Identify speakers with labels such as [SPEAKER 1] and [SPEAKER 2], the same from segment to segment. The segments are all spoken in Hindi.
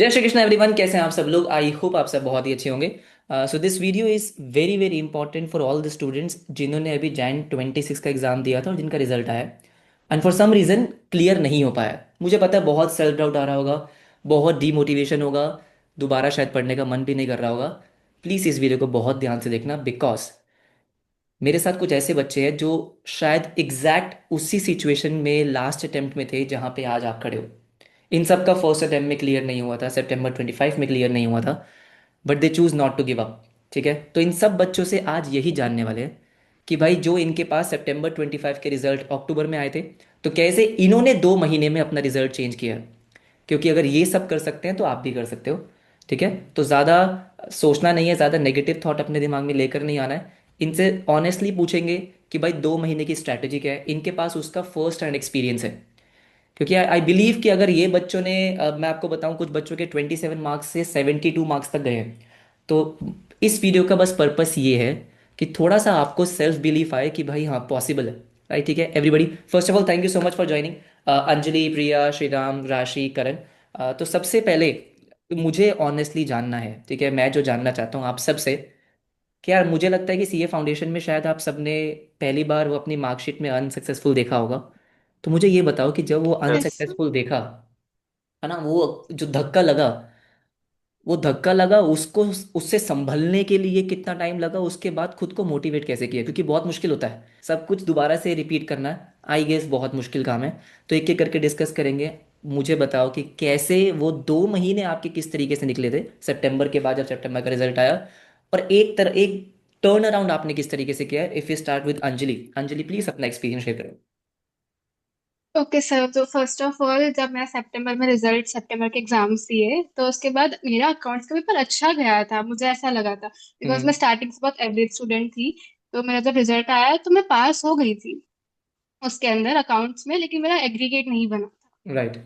[SPEAKER 1] जय श्री कृष्ण एवरीवन, कैसे हैं आप सब लोग। आई होप आप सब बहुत ही अच्छे होंगे। So this video is very very important for all the students जिन्होंने अभी Jan 26 का एग्ज़ाम दिया था और जिनका रिजल्ट आया and for some reason clear नहीं हो पाया। मुझे पता है बहुत सेल्फ डाउट आ रहा होगा, बहुत डीमोटिवेशन होगा, दोबारा शायद पढ़ने का मन भी नहीं कर रहा होगा। प्लीज़ इस वीडियो को बहुत ध्यान से देखना, बिकॉज मेरे साथ कुछ ऐसे बच्चे हैं जो शायद एग्जैक्ट उसी सिचुएशन में लास्ट अटेम्प्ट में थे जहाँ पे आज आप खड़े हो। इन सब का फर्स्ट अटेम्प्ट में क्लियर नहीं हुआ था, September 25 में क्लियर नहीं हुआ था, but they choose not to give up. ठीक है, तो इन सब बच्चों से आज यही जानने वाले हैं कि भाई जो इनके पास September 25 के रिजल्ट अक्टूबर में आए थे, तो कैसे इन्होंने 2 महीने में अपना रिजल्ट चेंज किया। क्योंकि अगर ये सब कर सकते हैं तो आप भी कर सकते हो। ठीक है, तो ज़्यादा सोचना नहीं है, ज़्यादा नेगेटिव थॉट अपने दिमाग में लेकर नहीं आना है। इनसे ऑनेस्टली पूछेंगे कि भाई 2 महीने की स्ट्रैटेजी क्या है, इनके पास उसका फर्स्ट हैंड एक्सपीरियंस है। क्योंकि आई बिलीव कि अगर ये बच्चों ने मैं आपको बताऊं, कुछ बच्चों के 27 मार्क्स से 72 मार्क्स तक गए हैं। तो इस वीडियो का बस पर्पस ये है कि थोड़ा सा आपको सेल्फ बिलीफ आए कि भाई हाँ पॉसिबल है। राइट, ठीक है everybody, first of all thank you so much for joining. Anjali, Priya, Shriram, Rashi, Karan. तो सबसे पहले मुझे ऑनेस्टली जानना है, ठीक है, मैं जो जानना चाहता हूँ आप सबसे, कि यार मुझे लगता है कि सीए फाउंडेशन में शायद आप सबने पहली बार वो अपनी मार्कशीट में अनसक्सेसफुल देखा होगा। तो मुझे ये बताओ कि जब वो
[SPEAKER 2] यस।
[SPEAKER 1] अनसक्सेसफुल देखा, है ना, वो जो धक्का लगा, वो धक्का लगा उसको, उससे संभलने के लिए कितना टाइम लगा, उसके बाद खुद को मोटिवेट कैसे किया, क्योंकि बहुत मुश्किल होता है सब कुछ दोबारा से रिपीट करना। आई गेस बहुत मुश्किल काम है। तो एक एक करके डिस्कस करेंगे। मुझे बताओ कि कैसे वो 2 महीने आपके किस तरीके से निकले थे सितंबर के बाद, जब सितंबर का रिजल्ट आया, और एक टर्न अराउंड आपने किस तरीके से किया है। If you start with Anjali, Anjali please अपना एक्सपीरियंस शेयर करो।
[SPEAKER 2] ओके सर, तो फर्स्ट ऑफ ऑल जब मैं सितंबर के एग्जाम्स दिए तो उसके बाद मेरा अकाउंट्स का पेपर अच्छा गया था, मुझे ऐसा लगा था बिकॉज मैं
[SPEAKER 1] हम्म।
[SPEAKER 2] स्टार्टिंग से बहुत एवरेज स्टूडेंट थी। तो मेरा जब रिजल्ट आया तो मैं पास हो गई थी उसके अंदर अकाउंट्स में, लेकिन मेरा एग्रीगेट नहीं बना था।
[SPEAKER 1] राइट।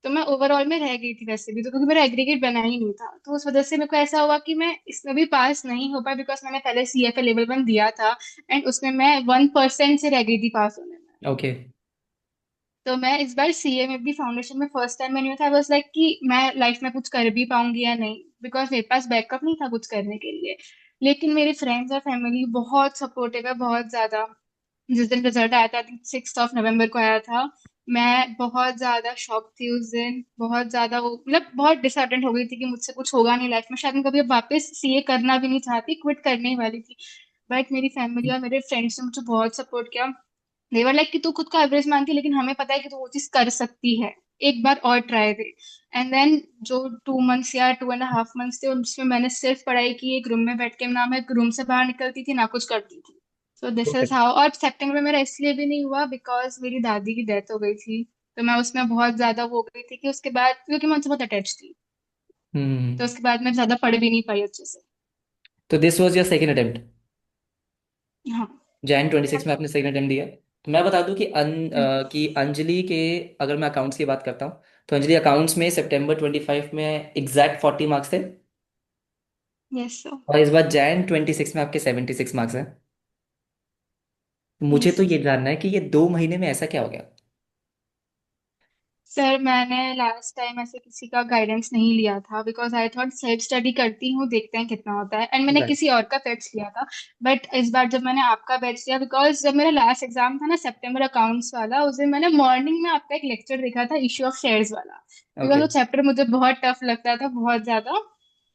[SPEAKER 2] तो मैं ओवरऑल में रह गई थी वैसे भी, तो क्योंकि मेरा एग्रीगेट बना ही नहीं था तो उस वजह से मेरे को ऐसा हुआ कि मैं इसमें भी पास नहीं हो पाई, बिकॉज मैंने पहले सीएफए लेवल 1 दिया था एंड उसमें मैं 1% से रह गई थी पास होने में।
[SPEAKER 1] ओके।
[SPEAKER 2] तो मैं इस बार सीए में भी फाउंडेशन में फर्स्ट टाइम में नहीं था। आई वाज लाइक कि मैं लाइफ में कुछ कर भी पाऊंगी या नहीं, बिकॉज मेरे पास बैकअप नहीं था कुछ करने के लिए। लेकिन मेरे फ्रेंड्स और फैमिली बहुत सपोर्टिव है, बहुत ज्यादा। जिस दिन रिजल्ट आया था, 6 नवंबर को आया था, मैं बहुत ज्यादा शॉक थी उस दिन, बहुत ज्यादा वो मतलब बहुत डिसअपॉइंट हो गई थी कि मुझसे कुछ होगा नहीं लाइफ में, शायद मैं कभी अब वापस सीए करना भी नहीं चाहती, क्विट करने ही वाली थी। बट मेरी फैमिली और मेरे फ्रेंड्स ने मुझे बहुत सपोर्ट किया। देवर लाइक कि तू खुद को एवरेज मानती है लेकिन हमें पता है कि तू वो चीज कर सकती है, एक बार और ट्राई दे। एंड देन जो 2 मंथ्स या 2.5 मंथ्स थे उसमें मैंने सिर्फ पढ़ाई की, एक रूम में बैठ के ना मैं रूम से बाहर निकलती थी ना कुछ करती थी। So this is how. और सितंबर में मेरा इसलिए भी नहीं हुआ बिकॉज मेरी दादी की डेथ हो गई थी। तो मैं उसमें बहुत ज्यादा वो हो गई थी कि उसके बाद, क्योंकि मैं उनसे बहुत अटैच थी, तो
[SPEAKER 1] हम्म।
[SPEAKER 2] उसके बाद मैं ज्यादा पढ़ भी नहीं पाई अच्छे से।
[SPEAKER 1] तो this was your second attempt.
[SPEAKER 2] हाँ।
[SPEAKER 1] Jan 26 में आपने सेकंड अटेम्प्ट दिया है। तो मैं बता दूं कि कि अंजलि के, अगर मैं अकाउंट्स की बात करता हूँ, तो अंजलि अकाउंट्स में September 25 में एग्जैक्ट 40 मार्क्स थे,
[SPEAKER 2] यस सर।
[SPEAKER 1] और इस बार Jan 26 में आपके 76 मार्क्स हैं। मुझे
[SPEAKER 2] यस
[SPEAKER 1] तो ये जानना है कि ये 2 महीने में ऐसा क्या हो गया।
[SPEAKER 2] सर, मैंने लास्ट टाइम ऐसे किसी का गाइडेंस नहीं लिया था because I thought self study करती हूँ, देखते हैं कितना होता है, एंड मैंने
[SPEAKER 1] राइट।
[SPEAKER 2] किसी और का बैच लिया था। बट इस बार जब मैंने आपका बैच लिया, बिकॉज जब मेरा लास्ट एग्जाम था ना सितंबर अकाउंट्स वाला, उस दिन मैंने मॉर्निंग में आपका एक लेक्चर देखा था, इशू ऑफ शेयर्स वाला। Because
[SPEAKER 1] okay.
[SPEAKER 2] वो चैप्टर मुझे बहुत टफ लगता था, बहुत ज्यादा।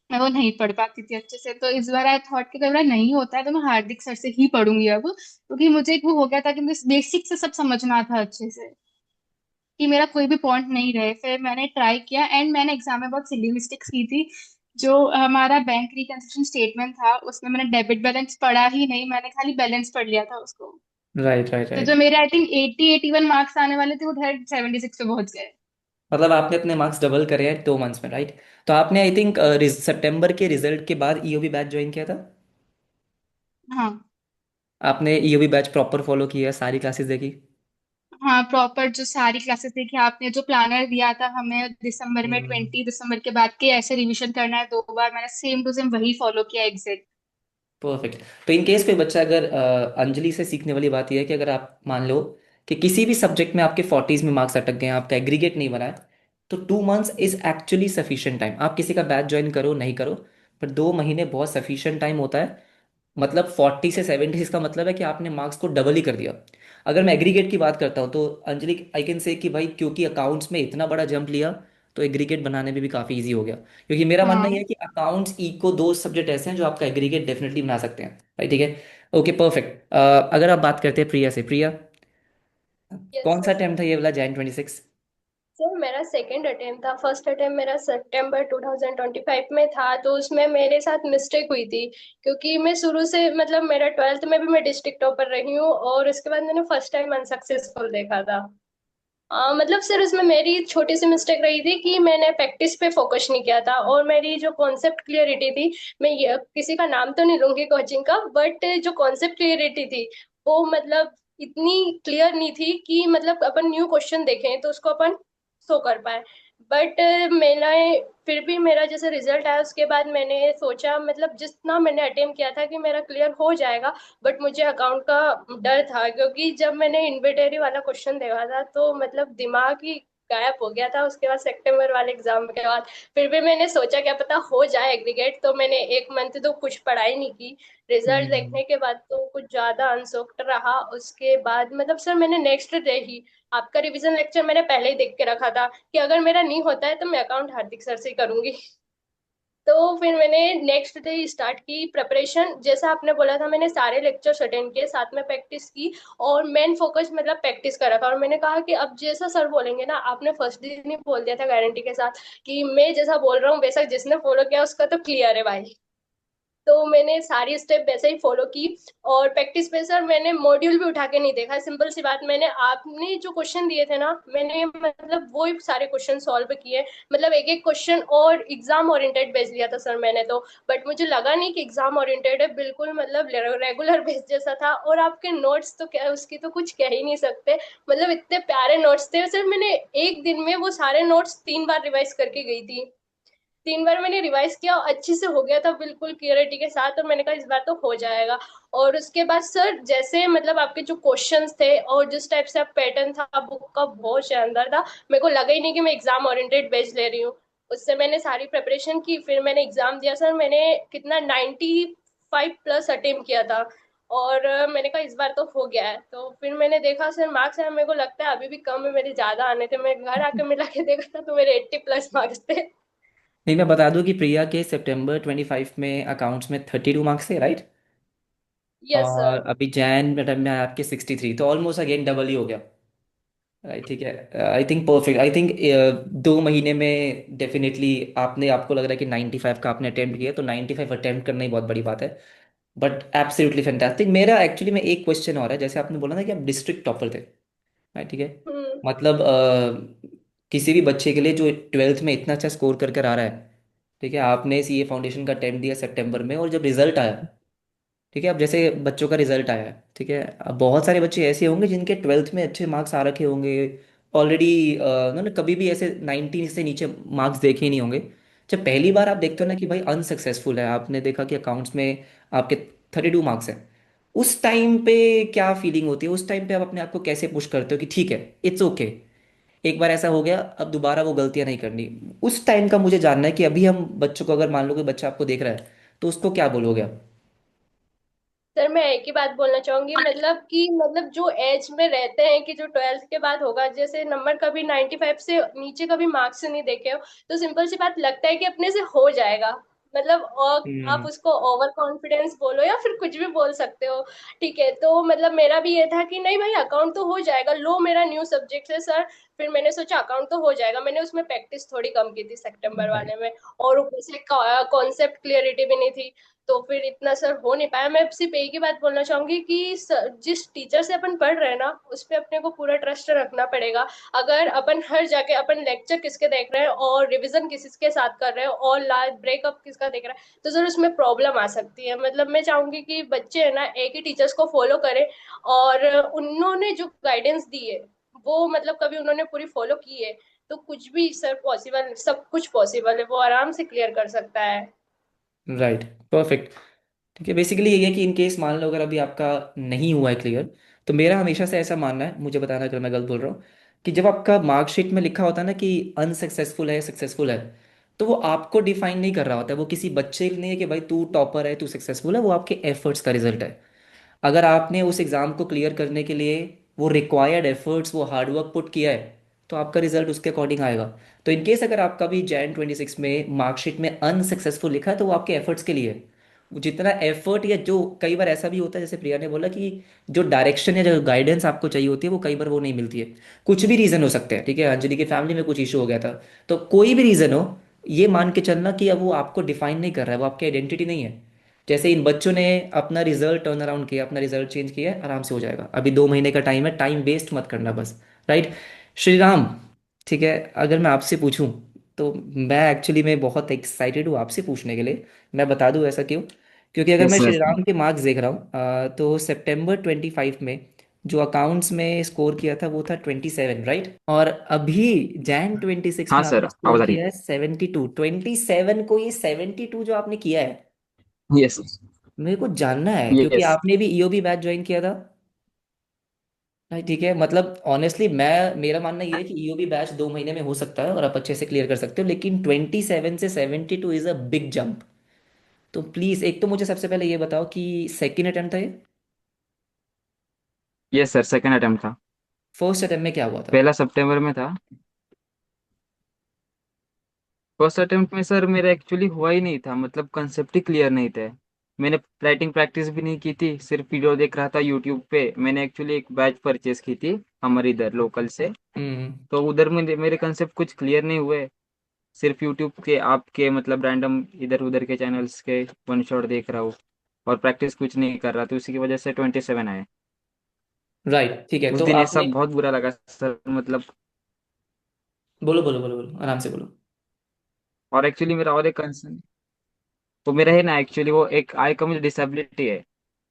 [SPEAKER 2] मैं वो नहीं पढ़ पाती थी अच्छे से, तो इस बार आई थॉट कि अगर नहीं होता है तो मैं हार्दिक सर से ही पढ़ूंगी अब, क्योंकि मुझे एक वो हो गया था कि मुझे बेसिक से सब समझना था अच्छे से, कि मेरा कोई भी पॉइंट नहीं रहे। फिर मैंने ट्राई किया एंड मैंने एग्जाम में बहुत सिली मिस्टेक्स की थी। जो हमारा बैंक रिकंसिलिएशन स्टेटमेंट था उसमें मैंने डेबिट बैलेंस पढ़ा ही नहीं, मैंने खाली बैलेंस पढ़ लिया था उसको।
[SPEAKER 1] राइट राइट
[SPEAKER 2] तो जो
[SPEAKER 1] राइट।
[SPEAKER 2] मेरे आई थिंक 80-81 मार्क्स आने वाले थे वो डायरेक्ट 76 पे पहुंच गए।
[SPEAKER 1] मतलब आपने अपने मार्क्स डबल करे हैं 2 मंथ्स में, राइट। तो आपने आई थिंक सितंबर के रिजल्ट के बाद ईओबी बैच ज्वाइन किया था।
[SPEAKER 2] हाँ।
[SPEAKER 1] आपने ईओबी बैच प्रॉपर फॉलो किया, सारी क्लासेस देखी।
[SPEAKER 2] हाँ, प्रॉपर जो सारी क्लासेस देखी आपने, जो प्लानर दिया था हमें दिसंबर में,
[SPEAKER 1] हम्म।
[SPEAKER 2] 20 दिसंबर के बाद के ऐसे रिवीजन करना है 2 बार, मैंने सेम टू सेम वही फॉलो किया एग्जैक्ट।
[SPEAKER 1] परफेक्ट। तो इन केस कोई बच्चा अगर अंजलि से सीखने वाली बात यह है कि अगर आप मान लो कि किसी भी सब्जेक्ट में आपके 40s में मार्क्स अटक गए हैं, आपका एग्रीगेट नहीं बना है, तो 2 months is actually sufficient time. आप किसी का बैच ज्वाइन करो नहीं करो, पर 2 महीने बहुत सफिशिएंट टाइम होता है। मतलब 40 से 70, इसका मतलब है कि आपने मार्क्स को डबल ही कर दिया। अगर मैं एग्रीगेट की बात करता हूँ तो अंजलि, आई कैन से कि भाई क्योंकि अकाउंट्स में इतना बड़ा जंप लिया, तो एग्रीगेट बनाने में भी काफ़ी इजी हो गया। क्योंकि मेरा मानना यह
[SPEAKER 2] हाँ।
[SPEAKER 1] है कि अकाउंट्स इको दो सब्जेक्ट ऐसे हैं जो आपका एग्रीगेट डेफिनेटली बना सकते हैं। भाई ठीक है, ओके परफेक्ट। अगर आप बात करते हैं प्रिया से, प्रिया
[SPEAKER 3] यस
[SPEAKER 1] कौन सा
[SPEAKER 3] सर।
[SPEAKER 1] अटेम्प्ट था ये वाला Jan 26?
[SPEAKER 3] सर मेरा सेकंड अटेम्प्ट था, फर्स्ट अटेम्प्ट मेरा सितंबर 2025 में था, तो उसमें मेरे साथ मिस्टेक हुई थी। क्योंकि मैं शुरू से मतलब मेरा 12th में भी मैं डिस्ट्रिक्ट टॉपर रही हूँ, और उसके बाद मैंने फर्स्ट टाइम अनसक्सेसफुल देखा था। मतलब सर उसमें मेरी छोटी सी मिस्टेक रही थी कि मैंने प्रैक्टिस पे फोकस नहीं किया था, और मेरी जो कॉन्सेप्ट क्लियरिटी थी, मैं ये किसी का नाम तो नहीं लूंगी कोचिंग का, बट जो कॉन्सेप्ट क्लियरिटी थी वो मतलब इतनी क्लियर नहीं थी कि मतलब अपन न्यू क्वेश्चन देखें तो उसको अपन सो कर पाए। बट मैंने फिर भी मेरा जैसे रिजल्ट आया उसके बाद मैंने सोचा मतलब जितना मैंने अटेम्प्ट किया था कि मेरा क्लियर हो जाएगा। बट मुझे अकाउंट का डर था, क्योंकि जब मैंने इन्वेटरी वाला क्वेश्चन देखा था तो मतलब दिमाग ही गायब हो गया था उसके बाद, सितंबर वाले एग्जाम के बाद। फिर भी मैंने सोचा क्या पता हो जाए एग्रीगेट, तो मैंने एक मंथ तो कुछ पढ़ाई नहीं की। रिजल्ट
[SPEAKER 1] हम्म।
[SPEAKER 3] देखने के बाद तो कुछ ज्यादा अनसोक्ड रहा। उसके बाद मतलब सर मैंने नेक्स्ट डे ही आपका रिवीजन लेक्चर मैंने पहले ही देख के रखा था कि अगर मेरा नहीं होता है तो मैं अकाउंट हार्दिक सर से ही करूंगी। तो फिर मैंने नेक्स्ट डे स्टार्ट की प्रिपरेशन, जैसा आपने बोला था मैंने सारे लेक्चर्स अटेंड किए, साथ में प्रैक्टिस की। और मेन फोकस मतलब प्रैक्टिस का रखा, और मैंने कहा कि अब जैसा सर बोलेंगे ना, आपने फर्स्ट दिन ही बोल दिया था गारंटी के साथ कि मैं जैसा बोल रहा हूँ वैसा जिसने फॉलो किया उसका तो क्लियर है भाई। तो मैंने सारी स्टेप वैसे ही फॉलो की। और प्रैक्टिस पे सर मैंने मॉड्यूल भी उठा के नहीं देखा, सिंपल सी बात, मैंने आपने जो क्वेश्चन दिए थे ना मैंने मतलब वो ही सारे क्वेश्चन सॉल्व किए। मतलब एक एक क्वेश्चन और एग्जाम ओरिएंटेड बेस लिया था सर मैंने तो। बट मुझे लगा नहीं कि एग्जाम ओरिएंटेड है, बिल्कुल मतलब रेगुलर बेस जैसा था। और आपके नोट्स तो क्या उसकी तो कुछ कह ही नहीं सकते। मतलब इतने प्यारे नोट्स थे सर, मैंने एक दिन में वो सारे नोट्स 3 बार रिवाइज करके गई थी। 3 बार मैंने रिवाइज किया और अच्छे से हो गया था बिल्कुल क्लियरिटी के साथ, और मैंने कहा इस बार तो हो जाएगा। और उसके बाद सर जैसे मतलब आपके जो क्वेश्चंस थे और जिस टाइप से आप पैटर्न था बुक का बहुत शानदार था। मेरे को लगा ही नहीं कि मैं एग्जाम ओरिएंटेड बेस्ड ले रही हूँ। उससे मैंने सारी प्रिपरेशन की, फिर मैंने एग्जाम दिया सर, मैंने कितना 95+ अटेम्प्ट किया था। और मैंने कहा इस बार तो हो गया है। तो फिर मैंने देखा सर मार्क्स है, मेरे को लगता है अभी भी कम है, मेरे ज्यादा आने थे, मैं घर आके मिला के देखा था तो मेरे 80+ मार्क्स थे।
[SPEAKER 1] नहीं, मैं बता दूं कि प्रिया के September 25 में अकाउंट्स में 32 मार्क्स थे, राइट?
[SPEAKER 3] Yes sir.
[SPEAKER 1] और अभी जैन में आपके 63, तो ऑलमोस्ट अगेन डबल ही हो गया। राइट, ठीक है। I think perfect. I think 2 महीने में डेफिनेटली आपने, आपको लग रहा है कि 95 का आपने अटेम्प्ट किया, तो 95 अटेम्प्ट करना ही बहुत बड़ी बात है। But absolutely fantastic. मेरा एक्चुअली में एक क्वेश्चन और है, जैसे आपने बोला ना कि आप डिस्ट्रिक्ट टॉपर थे, राइट, ठीक है।
[SPEAKER 3] हम्म।
[SPEAKER 1] मतलब किसी भी बच्चे के लिए जो 12th में इतना अच्छा स्कोर कर कर आ रहा है, ठीक है, आपने सीए फाउंडेशन का अटेम्प्ट दिया सितंबर में, और जब रिजल्ट आया, ठीक है, अब जैसे बच्चों का रिजल्ट आया है, ठीक है, अब बहुत सारे बच्चे ऐसे होंगे जिनके 12th में अच्छे मार्क्स आ रखे होंगे ऑलरेडी, उन्होंने कभी भी ऐसे 90 से नीचे मार्क्स देखे ही नहीं होंगे। जब पहली बार आप देखते हो ना कि भाई अनसक्सेसफुल है, आपने देखा कि अकाउंट्स में आपके 32 मार्क्स हैं, उस टाइम पे क्या फीलिंग होती है? उस टाइम पे आप अपने आप को कैसे पुश करते हो कि ठीक है, इट्स ओके, एक बार ऐसा हो गया, अब दोबारा वो गलतियां नहीं करनी? उस टाइम का मुझे जानना है कि अभी हम बच्चों को, अगर मान लो कि बच्चा आपको देख रहा है, तो उसको क्या बोलोगे आप?
[SPEAKER 3] सर मैं एक ही बात बोलना चाहूंगी, मतलब कि मतलब जो एज में रहते हैं कि जो 12th के बाद होगा, जैसे नंबर कभी 95 से नीचे कभी मार्क्स से नहीं देखे हो, तो सिंपल सी बात लगता है कि अपने से हो जाएगा। मतलब और आप
[SPEAKER 1] हम्म।
[SPEAKER 3] उसको ओवर कॉन्फिडेंस बोलो या फिर कुछ भी बोल सकते हो। ठीक है, तो मतलब मेरा भी ये था कि नहीं भाई अकाउंट तो हो जाएगा, लो मेरा न्यू सब्जेक्ट है सर। फिर मैंने सोचा अकाउंट तो हो जाएगा, मैंने उसमें प्रैक्टिस थोड़ी कम की थी सितंबर वाले में। और ऊपर से कॉन्सेप्ट क्लियरिटी भी नहीं थी। तो फिर इतना सर हो नहीं पाया। मैं सिर्फ एक ही बात बोलना चाहूंगी कि जिस टीचर से अपन पढ़ रहे हैं ना उस पे अपने को पूरा ट्रस्ट रखना पड़ेगा। अगर अपन हर जगह अपन लेक्चर किसके देख रहे हैं और रिवीजन किसके साथ कर रहे हैं और लास्ट ब्रेकअप किसका देख रहे हैं, तो सर उसमें प्रॉब्लम आ सकती है। मतलब मैं चाहूंगी कि बच्चे है ना एक ही टीचर्स को फॉलो करें, और उन्होंने जो गाइडेंस दी है वो मतलब कभी उन्होंने पूरी फॉलो की है, तो कुछ भी सर पॉसिबल, सब कुछ पॉसिबल है, वो आराम से क्लियर कर सकता है।
[SPEAKER 1] Right, perfect. ठीक है, बेसिकली ये है कि इन केस मान लो अगर अभी आपका नहीं हुआ है क्लियर, तो मेरा हमेशा से ऐसा मानना है, मुझे बताना अगर मैं गलत बोल रहा हूँ, कि जब आपका मार्कशीट में लिखा होता है ना कि अनसक्सेसफुल है, सक्सेसफुल है, तो वो आपको डिफाइन नहीं कर रहा होता है, वो किसी बच्चे के लिए नहीं है कि भाई तू टॉपर है, तू सक्सेसफुल है, वो आपके एफर्ट्स का रिजल्ट है। अगर आपने उस एग्ज़ाम को क्लियर करने के लिए वो रिक्वायर्ड एफर्ट्स, वो हार्डवर्क पुट किया है, तो आपका रिजल्ट उसके अकॉर्डिंग आएगा। तो इन केस अगर आपका भी Jan 26 में मार्कशीट में अनसक्सेसफुल लिखा है, तो वो आपके एफर्ट्स के लिए है। वो जितना एफर्ट, या जो कई बार ऐसा भी होता है जैसे प्रिया ने बोला कि जो डायरेक्शन या जो गाइडेंस आपको चाहिए होती है वो कई बार वो नहीं मिलती है। कुछ भी रीज़न हो सकते हैं, ठीक है, अंजलि की फैमिली में कुछ इशू हो गया था, तो कोई भी रीज़न हो, ये मान के चलना कि अब वो आपको डिफाइन नहीं कर रहा है, वो आपकी आइडेंटिटी नहीं है। जैसे इन बच्चों ने अपना रिजल्ट टर्न अराउंड किया, अपना रिजल्ट चेंज किया है, आराम से हो जाएगा, अभी 2 महीने का टाइम है, टाइम वेस्ट मत करना बस। राइट। श्री राम, ठीक है, अगर मैं आपसे पूछूं, तो मैं एक्चुअली मैं बहुत एक्साइटेड हूँ आपसे पूछने के लिए। मैं बता दूं ऐसा क्यों? क्योंकि अगर मैं
[SPEAKER 4] यस
[SPEAKER 1] श्री
[SPEAKER 4] सर।
[SPEAKER 1] राम के मार्क्स देख रहा हूँ, तो September 25 में जो अकाउंट्स में स्कोर किया था वो था 27, राइट? और अभी Jan 26
[SPEAKER 4] हाँ
[SPEAKER 1] में
[SPEAKER 4] सर,
[SPEAKER 1] आपने स्कोर
[SPEAKER 4] आवाज आ रही
[SPEAKER 1] किया है 72। 27 को ये 72 जो आपने किया है,
[SPEAKER 4] है। यस।
[SPEAKER 1] मेरे को जानना है, क्योंकि
[SPEAKER 4] यस।
[SPEAKER 1] आपने भी ईओबी बैच ज्वाइन किया था। भाई ठीक है, मतलब ऑनेस्टली मैं, मेरा मानना ये है कि ईओबी बैच 2 महीने में हो सकता है और आप अच्छे से क्लियर कर सकते हो, लेकिन 27 से 72 इज अ बिग जंप। तो प्लीज एक तो मुझे सबसे पहले ये बताओ कि सेकंड अटेम्प्ट था ये?
[SPEAKER 4] यस सर, सेकंड अटेम्प्ट था।
[SPEAKER 1] फर्स्ट अटेम्प्ट में क्या हुआ था?
[SPEAKER 4] पहला सितंबर में था। फर्स्ट अटेम्प्ट में सर मेरा एक्चुअली हुआ ही नहीं था, मतलब कंसेप्ट ही क्लियर नहीं थे। मैंने राइटिंग प्रैक्टिस भी नहीं की थी, सिर्फ वीडियो देख रहा था यूट्यूब पे। मैंने एक्चुअली एक बैच परचेस की थी हमारे इधर लोकल से।
[SPEAKER 1] हम्म।
[SPEAKER 4] तो उधर मेरे मेरे कंसेप्ट कुछ क्लियर नहीं हुए। सिर्फ यूट्यूब के आपके मतलब रैंडम इधर उधर के चैनल्स के वन शॉट देख रहा हूँ, और प्रैक्टिस कुछ नहीं कर रहा, तो उसी की वजह से 27 आए।
[SPEAKER 1] राइट, ठीक है,
[SPEAKER 4] उस
[SPEAKER 1] तो
[SPEAKER 4] दिन ऐसा
[SPEAKER 1] आपने,
[SPEAKER 4] बहुत बुरा लगा सर, मतलब।
[SPEAKER 1] बोलो बोलो बोलो बोलो, आराम से बोलो।
[SPEAKER 4] और एक्चुअली मेरा और एक कंसर्न, वो मेरा है ना, एक्चुअली वो एक आई का मुझे डिसेबिलिटी है।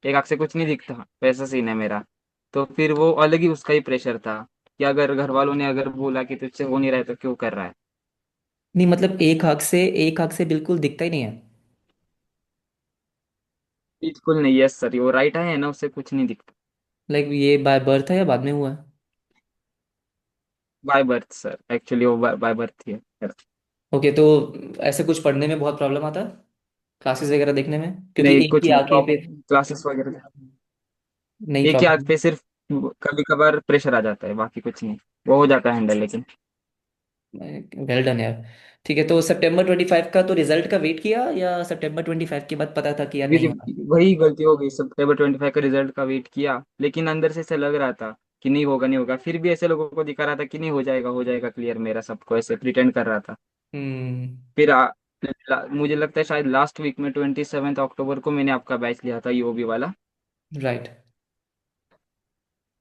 [SPEAKER 4] एक आँख से कुछ नहीं दिखता, वैसा सीन है मेरा। तो फिर वो अलग ही उसका ही प्रेशर था कि अगर घर वालों ने अगर बोला कि तुझसे हो नहीं रहा है तो क्यों कर रहा है।
[SPEAKER 1] नहीं मतलब एक आंख से बिल्कुल दिखता ही नहीं है?
[SPEAKER 4] बिल्कुल नहीं, यस सर, वो राइट आई है ना, उससे कुछ नहीं दिखता।
[SPEAKER 1] लाइक ये बाय बर्थ है या बाद में हुआ है?
[SPEAKER 4] बाय बर्थ सर, एक्चुअली वो बाय बर्थ ही है sir।
[SPEAKER 1] ओके, तो ऐसे कुछ पढ़ने में बहुत प्रॉब्लम आता है, क्लासेस वगैरह देखने में, क्योंकि
[SPEAKER 4] नहीं,
[SPEAKER 1] एक ही
[SPEAKER 4] कुछ नहीं
[SPEAKER 1] आंखें पे
[SPEAKER 4] प्रॉब्लम, क्लासेस वगैरह
[SPEAKER 1] नहीं
[SPEAKER 4] एक ही आंख
[SPEAKER 1] प्रॉब्लम?
[SPEAKER 4] पे सिर्फ कभी कभार प्रेशर आ जाता है, बाकी कुछ नहीं। वो हो जाता है हैंडल, लेकिन
[SPEAKER 1] वेल डन यार। ठीक है, तो September 25 का तो रिजल्ट का वेट किया, या September 25 के बाद पता था कि यार नहीं होना?
[SPEAKER 4] वही गलती हो गई, सितंबर 25 का रिजल्ट का वेट किया, लेकिन अंदर से ऐसे लग रहा था कि नहीं होगा नहीं होगा, फिर भी ऐसे लोगों को दिखा रहा था कि नहीं हो जाएगा क्लियर, मेरा सबको ऐसे प्रिटेंड कर रहा था।
[SPEAKER 1] हम्म।
[SPEAKER 4] फिर मुझे लगता है शायद लास्ट वीक में 27 अक्टूबर को मैंने आपका बैच लिया था यूओबी वाला।
[SPEAKER 1] राइट।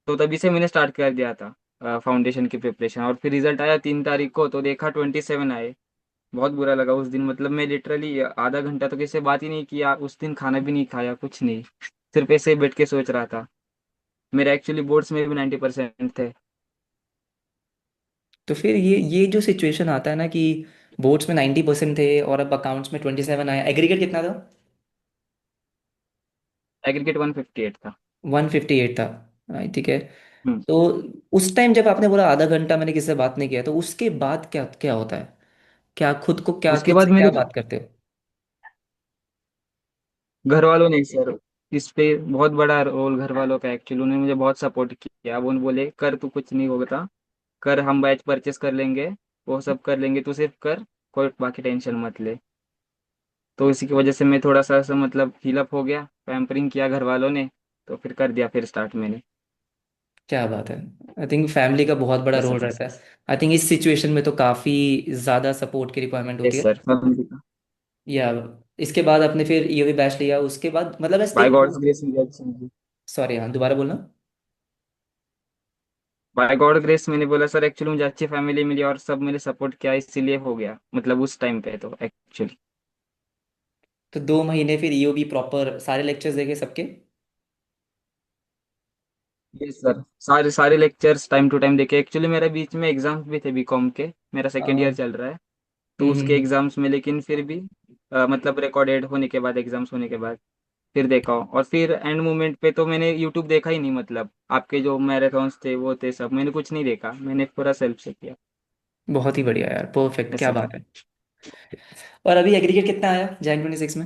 [SPEAKER 4] तो तभी से मैंने स्टार्ट कर दिया था फाउंडेशन की प्रिपरेशन, और फिर रिजल्ट आया 3 तारीख को, तो देखा 27 आए। बहुत बुरा लगा उस दिन, मतलब मैं लिटरली आधा घंटा तो किसी से बात ही नहीं किया उस दिन, खाना भी नहीं खाया, कुछ नहीं। सिर्फ ऐसे ही बैठ के सोच रहा था। मेरे एक्चुअली बोर्ड्स में भी 90% थे।
[SPEAKER 1] तो फिर ये जो सिचुएशन आता है ना कि बोर्ड्स में 90% थे और अब अकाउंट्स में 27 आया, एग्रीगेट कितना था?
[SPEAKER 4] एग्रीगेट 158 था।
[SPEAKER 1] 158 था, राइट, ठीक है।
[SPEAKER 4] हम्म।
[SPEAKER 1] तो उस टाइम जब आपने बोला आधा घंटा मैंने किसी से बात नहीं किया, तो उसके बाद क्या क्या होता है? क्या खुद को, क्या
[SPEAKER 4] उसके
[SPEAKER 1] खुद
[SPEAKER 4] बाद
[SPEAKER 1] से
[SPEAKER 4] मेरे
[SPEAKER 1] क्या बात करते हो?
[SPEAKER 4] घर वालों ने सर, इस पे बहुत बड़ा रोल घर वालों का, एक्चुअली उन्होंने मुझे बहुत सपोर्ट किया। वो बोले कर, तू कुछ नहीं होगा, कर, हम बैच परचेस कर लेंगे, वो सब कर लेंगे, तू सिर्फ कर, कोई बाकी टेंशन मत ले। तो इसी की वजह से मैं थोड़ा सा मतलब हीलअप हो गया, पैम्परिंग किया घर वालों ने, तो फिर कर दिया फिर स्टार्ट मैंने।
[SPEAKER 1] क्या बात है। आई थिंक फैमिली का बहुत बड़ा
[SPEAKER 4] यस
[SPEAKER 1] रोल
[SPEAKER 4] सर।
[SPEAKER 1] रहता है। आई थिंक इस सिचुएशन में तो काफ़ी ज़्यादा सपोर्ट की रिक्वायरमेंट होती
[SPEAKER 4] यस
[SPEAKER 1] है।
[SPEAKER 4] सर, फैमिली का।
[SPEAKER 1] या इसके बाद आपने फिर ईओबी बैच लिया, उसके बाद मतलब बस
[SPEAKER 4] बाय
[SPEAKER 1] एक,
[SPEAKER 4] गॉड्स ग्रेस मुझे अच्छी लगी।
[SPEAKER 1] सॉरी हाँ दोबारा बोलना।
[SPEAKER 4] बाय गॉड ग्रेस मैंने बोला सर, एक्चुअली मुझे अच्छी फैमिली मिली और सब मैंने सपोर्ट किया, इसीलिए हो गया, मतलब उस टाइम पे तो एक्चुअली।
[SPEAKER 1] तो 2 महीने फिर ईओबी प्रॉपर सारे लेक्चर्स देखे सबके?
[SPEAKER 4] यस सर, सारे सारे लेक्चर्स टाइम टू टाइम देखे। एक्चुअली मेरे बीच में एग्जाम्स भी थे बीकॉम के, मेरा सेकेंड ईयर चल रहा है। तो उसके
[SPEAKER 1] हम्म।
[SPEAKER 4] एग्जाम्स में, लेकिन फिर भी मतलब रिकॉर्डेड होने के बाद, एग्जाम्स होने के बाद फिर देखा और फिर एंड मोमेंट पे तो मैंने यूट्यूब देखा ही नहीं, मतलब आपके जो मैराथन्स थे वो थे सब मैंने कुछ नहीं देखा, मैंने पूरा सेल्फ से किया।
[SPEAKER 1] बहुत ही बढ़िया यार, परफेक्ट, क्या
[SPEAKER 4] ऐसा था।
[SPEAKER 1] बात है। और अभी एग्रीगेट कितना आया जैन 26 में?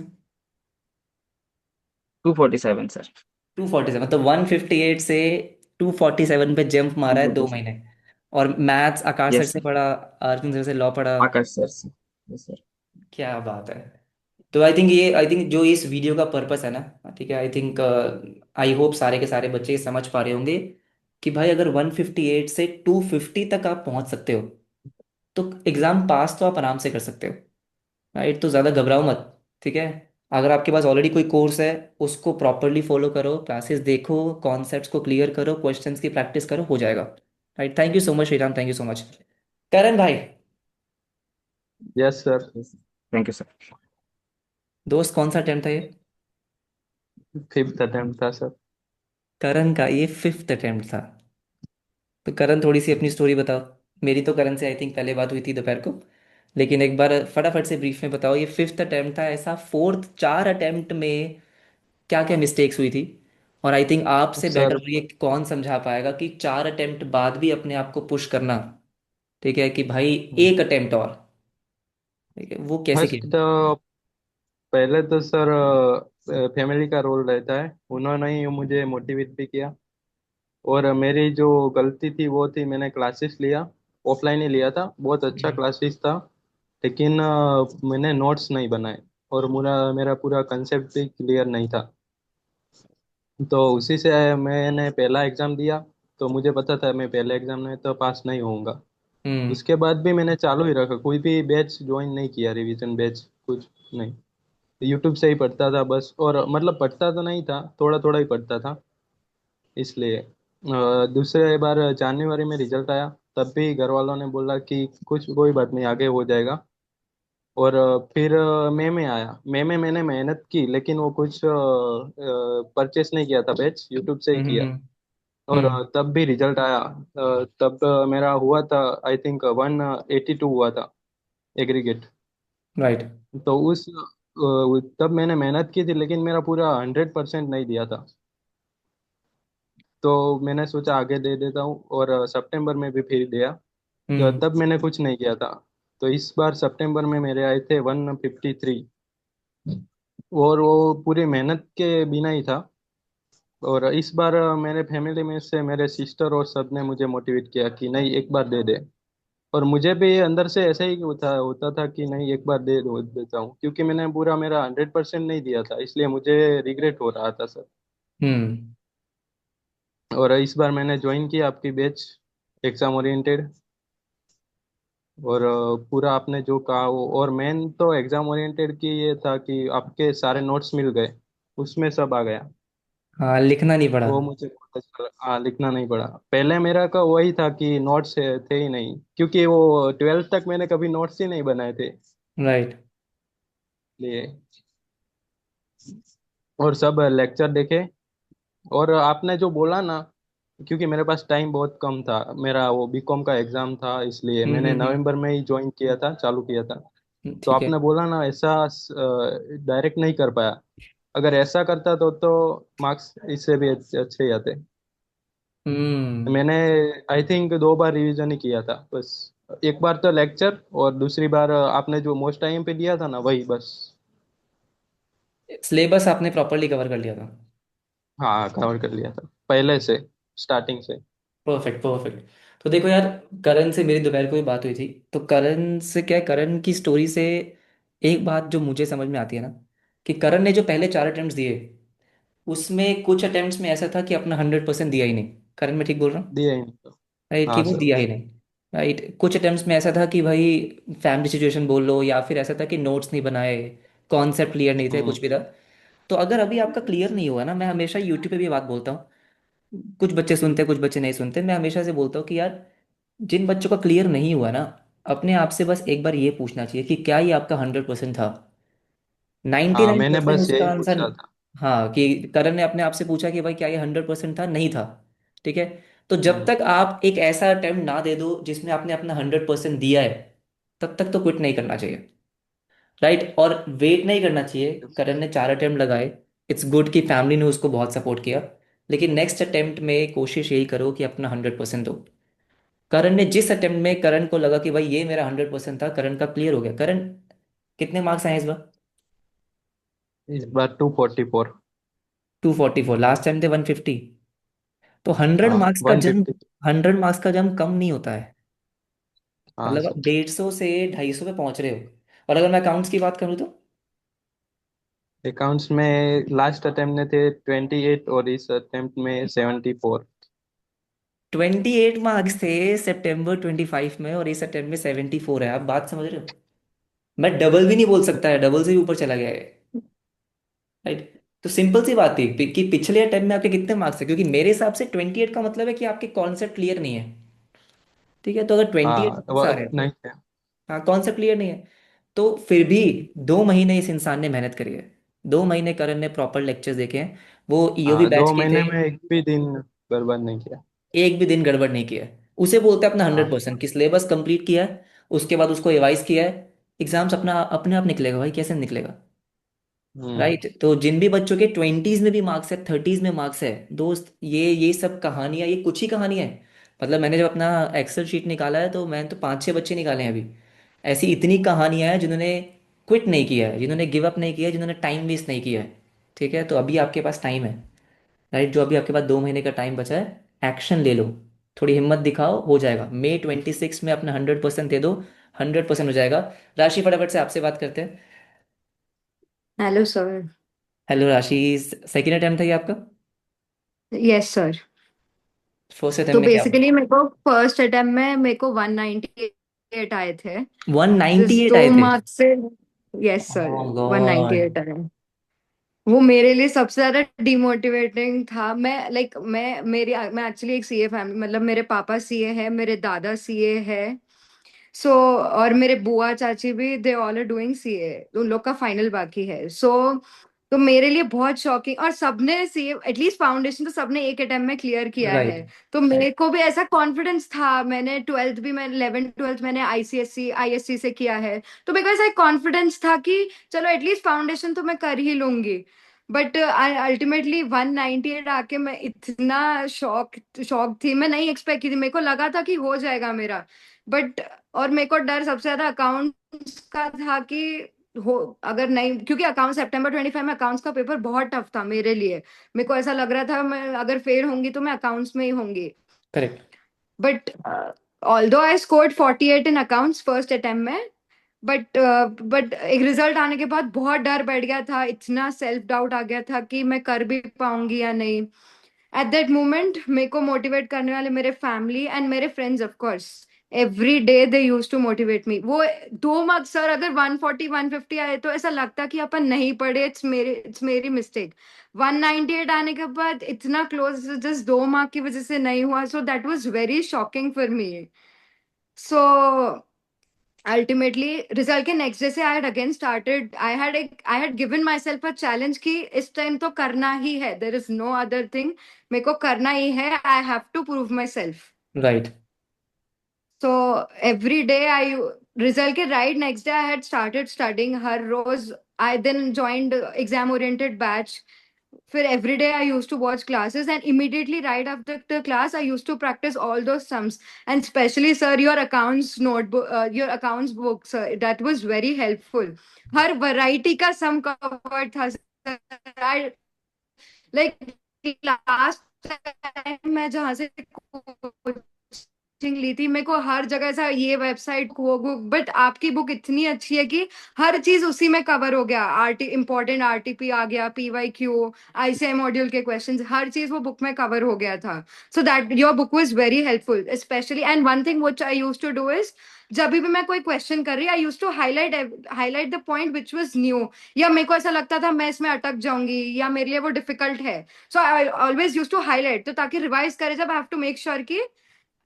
[SPEAKER 4] 247 सर।
[SPEAKER 1] 247, तो 158 से 247 पे जंप मारा है 2 महीने।
[SPEAKER 4] 247।
[SPEAKER 1] और मैथ्स आकाश सर
[SPEAKER 4] यस
[SPEAKER 1] से
[SPEAKER 4] सर।
[SPEAKER 1] पढ़ा, अर्जुन सर से लॉ पढ़ा।
[SPEAKER 4] आकाश सर से। Yes sir.
[SPEAKER 1] क्या बात है। तो आई थिंक जो इस वीडियो का पर्पस है ना, ठीक है, आई थिंक आई होप सारे के सारे बच्चे समझ पा रहे होंगे कि भाई अगर 158 से 250 तक आप पहुंच सकते हो तो एग्जाम पास तो आप आराम से कर सकते हो। राइट, तो ज़्यादा घबराओ मत। ठीक है, अगर आपके पास ऑलरेडी कोई कोर्स है उसको प्रॉपरली फॉलो करो, क्लासेस देखो, कॉन्सेप्ट्स को क्लियर करो, क्वेश्चंस की प्रैक्टिस करो, हो जाएगा। Right, thank you so much Shriram, thank you so much. Karan भाई,
[SPEAKER 5] yes sir.
[SPEAKER 4] Thank you sir.
[SPEAKER 1] दोस्त कौन सा अटेम्प्ट था ये?
[SPEAKER 5] फिफ्थ अटेम्प्ट था सर।
[SPEAKER 1] करण का ये फिफ्थ अटेम्प्ट था। तो करण थोड़ी सी अपनी स्टोरी बताओ। मेरी तो करण से आई थिंक पहले बात हुई थी दोपहर को, लेकिन एक बार फटाफट से ब्रीफ में बताओ, ये फिफ्थ अटेम्प्ट था, ऐसा फोर्थ 4 अटेम्प्ट में क्या क्या मिस्टेक्स हुई थी? और आई थिंक आपसे बेटर
[SPEAKER 5] सर
[SPEAKER 1] ये कौन समझा पाएगा कि 4 अटेम्प्ट बाद भी अपने आप को पुश करना, ठीक है, कि भाई एक अटेम्प्ट और, ठीक है, वो कैसे
[SPEAKER 5] फर्स्ट
[SPEAKER 1] किया?
[SPEAKER 5] पहले तो सर फैमिली का रोल रहता है, उन्होंने ही मुझे मोटिवेट भी किया। और मेरी जो गलती थी वो थी, मैंने क्लासेस लिया, ऑफलाइन ही लिया था, बहुत अच्छा
[SPEAKER 1] हम्म
[SPEAKER 5] क्लासेस था। लेकिन मैंने नोट्स नहीं बनाए और मेरा मेरा पूरा कंसेप्ट भी क्लियर नहीं था। तो उसी से मैंने पहला एग्जाम दिया, तो मुझे पता था मैं पहले एग्जाम में तो पास नहीं होऊंगा।
[SPEAKER 1] हम्म
[SPEAKER 5] उसके बाद भी मैंने चालू ही रखा, कोई भी बैच ज्वाइन नहीं किया, रिवीजन बैच कुछ नहीं। यूट्यूब से ही पढ़ता था बस, और मतलब पढ़ता तो नहीं था, थोड़ा थोड़ा ही पढ़ता था। इसलिए दूसरे बार जनवरी में रिजल्ट आया, तब भी घर वालों ने बोला कि कुछ कोई बात नहीं, आगे हो जाएगा। और फिर मई में आया, मई में मैंने मेहनत की, लेकिन वो कुछ परचेस नहीं किया था बैच, यूट्यूब से ही
[SPEAKER 1] हम्म
[SPEAKER 5] किया।
[SPEAKER 1] हम्म
[SPEAKER 5] और
[SPEAKER 1] हम्म,
[SPEAKER 5] तब भी रिजल्ट आया। तब मेरा हुआ था, आई थिंक 182 हुआ था एग्रीगेट।
[SPEAKER 1] राइट।
[SPEAKER 5] तो तब मैंने मेहनत की थी, लेकिन मेरा पूरा 100% नहीं दिया था। तो मैंने सोचा आगे दे देता हूँ, और सितंबर में भी फिर दिया।
[SPEAKER 1] हम्म।
[SPEAKER 5] तब मैंने कुछ नहीं किया था। तो इस बार सितंबर में मेरे आए थे 153। और वो पूरी मेहनत के बिना ही था। और इस बार मेरे फैमिली में से मेरे सिस्टर और सब ने मुझे मोटिवेट किया कि नहीं, एक बार दे दे। और मुझे भी अंदर से ऐसा ही होता होता था कि नहीं, एक बार देता हूँ, क्योंकि मैंने पूरा मेरा 100% नहीं दिया था, इसलिए मुझे रिग्रेट हो रहा था सर।
[SPEAKER 1] हम्म
[SPEAKER 5] और इस बार मैंने ज्वाइन किया आपकी बैच, एग्जाम ओरिएंटेड। और पूरा आपने जो कहा वो, और मेन तो एग्जाम ओरिएंटेड की ये था कि आपके सारे नोट्स मिल गए, उसमें सब आ गया।
[SPEAKER 1] हाँ, लिखना नहीं पड़ा।
[SPEAKER 5] वो मुझे बहुत अच्छा लगा। हाँ, लिखना नहीं पड़ा। पहले मेरा का वही था कि नोट्स थे ही नहीं, क्योंकि वो 12th तक मैंने कभी नोट्स ही नहीं बनाए थे,
[SPEAKER 1] राइट।
[SPEAKER 5] इसलिए। और सब लेक्चर देखे। और आपने जो बोला ना, क्योंकि मेरे पास टाइम बहुत कम था, मेरा वो बीकॉम का एग्जाम था, इसलिए मैंने नवंबर में ही ज्वाइन किया था, चालू किया था। तो
[SPEAKER 1] ठीक है।
[SPEAKER 5] आपने बोला ना, ऐसा डायरेक्ट नहीं कर पाया। अगर ऐसा करता तो मार्क्स इससे भी अच्छे अच्छे ही आते।
[SPEAKER 1] हम्म।
[SPEAKER 5] मैंने आई थिंक 2 बार रिवीजन ही किया था बस। एक बार तो लेक्चर, और दूसरी बार आपने जो मोस्ट टाइम पे दिया था ना, वही बस।
[SPEAKER 1] सिलेबस आपने प्रॉपरली कवर कर लिया था।
[SPEAKER 5] हाँ, कवर कर लिया था पहले से, स्टार्टिंग से।
[SPEAKER 1] Perfect perfect. तो देखो यार, करण से मेरी दोपहर को ही बात हुई थी, तो करण से क्या है, करण की स्टोरी से एक बात जो मुझे समझ में आती है ना, कि करण ने जो पहले 4 अटेम्प्ट्स दिए उसमें कुछ अटेम्प्ट्स में ऐसा था कि अपना 100% दिया ही नहीं। करण, मैं ठीक बोल रहा हूँ?
[SPEAKER 5] दिया ही नहीं तो।
[SPEAKER 1] राइट, कि
[SPEAKER 5] हाँ
[SPEAKER 1] वो
[SPEAKER 5] सर।
[SPEAKER 1] दिया ही नहीं। राइट, कुछ अटेम्प्ट्स में ऐसा था कि भाई फैमिली सिचुएशन बोल लो, या फिर ऐसा था कि नोट्स नहीं बनाए, कॉन्सेप्ट क्लियर नहीं थे,
[SPEAKER 5] हम्म।
[SPEAKER 1] कुछ भी था। तो अगर अभी आपका क्लियर नहीं हुआ ना, मैं हमेशा यूट्यूब पे भी ये बात बोलता हूँ, कुछ बच्चे सुनते कुछ बच्चे नहीं सुनते, मैं हमेशा से बोलता हूँ कि यार जिन बच्चों का क्लियर नहीं हुआ ना, अपने आप से बस एक बार ये पूछना चाहिए कि क्या ये आपका 100% था? नाइन्टी
[SPEAKER 5] हाँ,
[SPEAKER 1] नाइन
[SPEAKER 5] मैंने
[SPEAKER 1] परसेंट
[SPEAKER 5] बस
[SPEAKER 1] उसका
[SPEAKER 5] यही
[SPEAKER 1] आंसर।
[SPEAKER 5] पूछा था।
[SPEAKER 1] हाँ, कि करण ने अपने आप से पूछा कि भाई क्या ये 100% था, नहीं था। ठीक है, तो जब
[SPEAKER 5] हम्म।
[SPEAKER 1] तक आप एक ऐसा अटेम्प्ट ना दे दो जिसमें आपने अपना 100% दिया है, तब तक तो क्विट नहीं करना चाहिए। राइट, और वेट नहीं करना चाहिए। करण ने 4 अटेम्प्ट लगाए, इट्स गुड कि फैमिली ने उसको बहुत सपोर्ट किया, लेकिन नेक्स्ट अटेम्प्ट में कोशिश यही करो कि अपना 100% दो। करण ने जिस अटेम्प्ट में करण को लगा कि भाई ये मेरा 100% था, करण का क्लियर हो गया। करण, कितने मार्क्स आए इस बार?
[SPEAKER 5] इस बार 244।
[SPEAKER 1] 244, लास्ट टाइम थे 150। तो हंड्रेड
[SPEAKER 5] हाँ
[SPEAKER 1] मार्क्स का जंप,
[SPEAKER 5] 150।
[SPEAKER 1] 100 मार्क्स का जंप कम नहीं होता है।
[SPEAKER 5] हाँ
[SPEAKER 1] मतलब आप
[SPEAKER 5] सर।
[SPEAKER 1] 150 से 250 पे पहुंच रहे हो। और अगर मैं अकाउंट्स की बात करूँ तो
[SPEAKER 5] अकाउंट्स में लास्ट अटेम्प्ट में थे 28 और इस अटेम्प्ट में 74।
[SPEAKER 1] 28 मार्क्स थे सितंबर 25 में, और इस अटेम्प्ट में 74 है। आप बात समझ रहे हो? मैं डबल भी नहीं बोल सकता है, डबल से भी ऊपर चला गया है। राइट। तो सिंपल सी बात थी कि पिछले अटेम्प्ट में आपके कितने मार्क्स है, क्योंकि मेरे हिसाब से 28 का मतलब है कि आपके कॉन्सेप्ट क्लियर नहीं है। ठीक है, तो अगर 28
[SPEAKER 5] हाँ
[SPEAKER 1] मार्क्स आ रहे हैं,
[SPEAKER 5] नहीं थे।
[SPEAKER 1] हाँ कॉन्सेप्ट क्लियर नहीं है, तो फिर भी 2 महीने इस इंसान ने मेहनत करी है। 2 महीने करण ने प्रॉपर लेक्चर्स देखे हैं। वो ईओबी
[SPEAKER 5] हाँ
[SPEAKER 1] बैच
[SPEAKER 5] दो
[SPEAKER 1] के
[SPEAKER 5] महीने
[SPEAKER 1] थे,
[SPEAKER 5] में एक भी दिन बर्बाद नहीं किया।
[SPEAKER 1] एक भी दिन गड़बड़ नहीं किया है। उसे बोलते हैं अपना हंड्रेड
[SPEAKER 5] हाँ।
[SPEAKER 1] परसेंट कि सिलेबस कंप्लीट किया है, उसके बाद उसको रिवाइज किया है। एग्जाम्स अपना अपने आप निकलेगा भाई, कैसे निकलेगा?
[SPEAKER 5] हम्म।
[SPEAKER 1] राइट। तो जिन भी बच्चों के 20s में भी मार्क्स है, 30s में मार्क्स है, दोस्त, ये सब कहानियां, ये कुछ ही कहानियां हैं। मतलब मैंने जब अपना एक्सेल शीट निकाला है तो मैंने तो 5-6 बच्चे निकाले हैं अभी। ऐसी इतनी कहानियां हैं जिन्होंने क्विट नहीं किया है, जिन्होंने गिव अप नहीं किया है, जिन्होंने टाइम वेस्ट नहीं किया है। ठीक है, तो अभी आपके पास टाइम है। राइट, जो अभी आपके पास 2 महीने का टाइम बचा है, एक्शन ले लो। थोड़ी हिम्मत दिखाओ, हो जाएगा। May 26 में अपना 100% दे दो, 100% हो जाएगा। राशि, फटाफट से आपसे बात करते हैं।
[SPEAKER 6] Hello sir.
[SPEAKER 1] हेलो राशि, सेकेंड अटेम्प्ट था ये आपका?
[SPEAKER 6] Yes sir.
[SPEAKER 1] फर्स्ट
[SPEAKER 6] तो
[SPEAKER 1] अटेम्प्ट में क्या?
[SPEAKER 6] बेसिकली मेरे को फर्स्ट अटेम्प्ट में मेरे को 198 आए थे। जिस
[SPEAKER 1] 198 आए
[SPEAKER 6] दो
[SPEAKER 1] थे?
[SPEAKER 6] मार्क्स से। Yes sir.
[SPEAKER 1] ओह गॉड।
[SPEAKER 6] 198 आए। वो मेरे लिए सबसे ज्यादा डिमोटिवेटिंग था। मैं एक्चुअली एक सीए फैमिली, मतलब मेरे पापा सीए है, मेरे दादा सीए है। सो और मेरे बुआ चाची भी, they all are doing CA. उन लोग का फाइनल बाकी है। तो मेरे लिए बहुत शॉकिंग, और सबने सीए एटलीस्ट फाउंडेशन तो सबने एक अटेम्प्ट में क्लियर किया
[SPEAKER 1] राइट।
[SPEAKER 6] है। तो मेरे को भी ऐसा कॉन्फिडेंस था। मैंने ट्वेल्थ भी, मैं 11th 12th मैंने आईसीएससी आईएससी से किया है। तो मेरे को ऐसा एक कॉन्फिडेंस था कि चलो एटलीस्ट फाउंडेशन तो मैं कर ही लूंगी। बट अल्टीमेटली 198 आके मैं इतना शॉक थी। मैं नहीं एक्सपेक्ट की थी, मेरे को लगा था कि हो जाएगा मेरा। बट और मेरे को डर सबसे ज्यादा अकाउंट्स का था कि हो, अगर नहीं, क्योंकि अकाउंट September 25 में अकाउंट्स का पेपर बहुत टफ था मेरे लिए। मेरे को ऐसा लग रहा था मैं अगर फेल होंगी तो मैं अकाउंट्स में ही होंगी।
[SPEAKER 1] Correct.
[SPEAKER 6] But although I scored 48 in accounts first attempt में। बट एक रिजल्ट आने के बाद बहुत डर बैठ गया था, इतना सेल्फ डाउट आ गया था कि मैं कर भी पाऊंगी या नहीं। एट दैट मोमेंट मेरे को मोटिवेट करने वाले मेरे फैमिली एंड मेरे friends, of course every day they use to motivate me. वो 2 मार्क्स सर, अगर 140 150 आए तो ऐसा लगता कि अपन नहीं पढ़े, इट्स मेरी मिस्टेक। 198 आने के बाद इतना क्लोज, जस्ट 2 मार्क की वजह से नहीं हुआ। So that was very shocking for me. So ultimately result के नेक्स्ट डे से I had given myself a challenge कि इस टाइम तो करना ही है, there is no other thing. मेरे को करना ही है, I have to prove myself.
[SPEAKER 1] Right.
[SPEAKER 6] So every day I, result के right next day I had started studying हर रोज। I then joined exam oriented batch. फिर every day I used to watch classes, and immediately right after the class I used to practice all those sums. And especially sir, your accounts notebook, your accounts book sir, that was very helpful. Her variety का sum covered था sir. I like last time मैं जहां से कोचिंग ली थी, मेरे को हर जगह से ये वेबसाइट वो बुक, बट आपकी बुक इतनी अच्छी है कि हर चीज उसी में कवर हो गया। आरटी इंपॉर्टेंट आरटीपी आ गया, पीवाईक्यू, आईसीआई मॉड्यूल के क्वेश्चंस, हर चीज वो बुक में कवर हो गया था। So that your book was very helpful especially. And one thing which I used to do is, जब भी मैं कोई क्वेश्चन कर रही, I use to highlight the point which was new, या मेरे को ऐसा लगता था मैं इसमें अटक जाऊंगी या मेरे लिए वो डिफिकल्ट है। So I always use to highlight, तो ताकि रिवाइज करे जब, I have to make sure कि